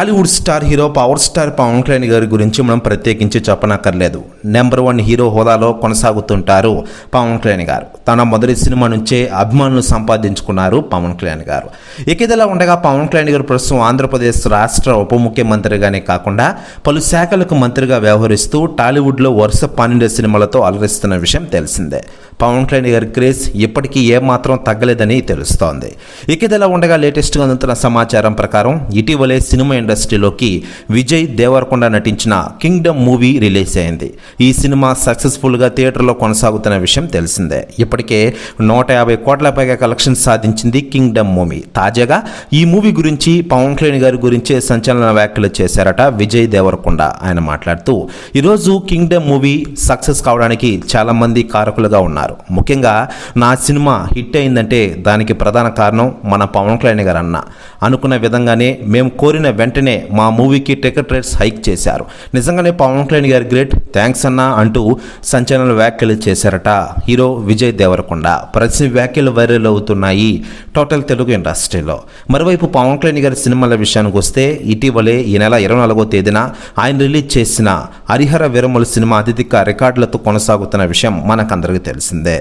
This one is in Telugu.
Tollywood star hero power star Pawan Kalyan గారి గురించి మనం ప్రత్యేకించి చెప్పనక్కర్లేదు. నెంబర్ 1 హీరో హోదాలో కొనసాగుతుంటారు పవన్ కళ్యాణ్ గారు. తన మొదటి సినిమా నుంచే అభిమానులు సంపాదించుకున్నారు పవన్ కళ్యాణ్ గారు. ఇదిలా ఉండగా పవన్ కళ్యాణ్ గారు ప్రస్తుతం ఆంధ్రప్రదేశ్ రాష్ట్ర ఉప ముఖ్యమంత్రిగానే కాకుండా పలు శాఖలకు మంత్రిగా వ్యవహరిస్తూ టాలీవుడ్లో వరుస 12 సినిమాలతో అలరిస్తున్న విషయం తెలిసిందే. పవన్ కళ్యాణ్ గారి క్రేజ్ ఇప్పటికీ ఏమాత్రం తగ్గలేదని తెలుస్తోంది. ఇదిలా ఉండగా లేటెస్ట్గా అందుతున్న సమాచారం ప్రకారం ఇటీవలే సినిమా ఇండస్ట్రీలోకి విజయ్ దేవరకొండ నటించిన కింగ్డమ్ మూవీ రిలీజ్ అయింది. ఈ సినిమా సక్సెస్ఫుల్గా థియేటర్లో కొనసాగుతున్న విషయం తెలిసిందే. ఇప్పటికే 150 కోట్ల పైగా కలెక్షన్ సాధించింది కింగ్డమ్ మూవీ. తాజాగా ఈ మూవీ గురించి పవన్ కళ్యాణ్ గారి గురించే సంచలన వ్యాఖ్యలు చేశారట విజయ్ దేవరకొండ. ఆయన మాట్లాడుతూ, ఈరోజు కింగ్డమ్ మూవీ సక్సెస్ కావడానికి చాలామంది కారకులుగా ఉన్నారు. ముఖ్యంగా నా సినిమా హిట్ అయిందంటే దానికి ప్రధాన కారణం మన పవన్ కళ్యాణ్ గారు అన్న. అనుకున్న విధంగానే మేము కోరిన వెంటనే మా మూవీకి టికెట్ రేట్స్ హైక్ చేశారు. నిజంగానే పవన్ కళ్యాణ్ గారి గ్రేట్, థ్యాంక్స్ అన్న అంటూ సంచలన వ్యాఖ్యలు చేశారట హీరో విజయ్ దేవరకొండ. ప్రతి వ్యాఖ్యలు వైరల్ అవుతున్నాయి టోటల్ తెలుగు ఇండస్ట్రీలో. మరోవైపు పవన్ కళ్యాణ్ గారి సినిమాల విషయానికి వస్తే ఇటీవలే ఈ నెల 24వ తేదీన ఆయన రిలీజ్ చేసిన హరిహర వీరమలు సినిమా అత్యధిక రికార్డులతో కొనసాగుతున్న విషయం మనకందరికీ తెలిసిందే.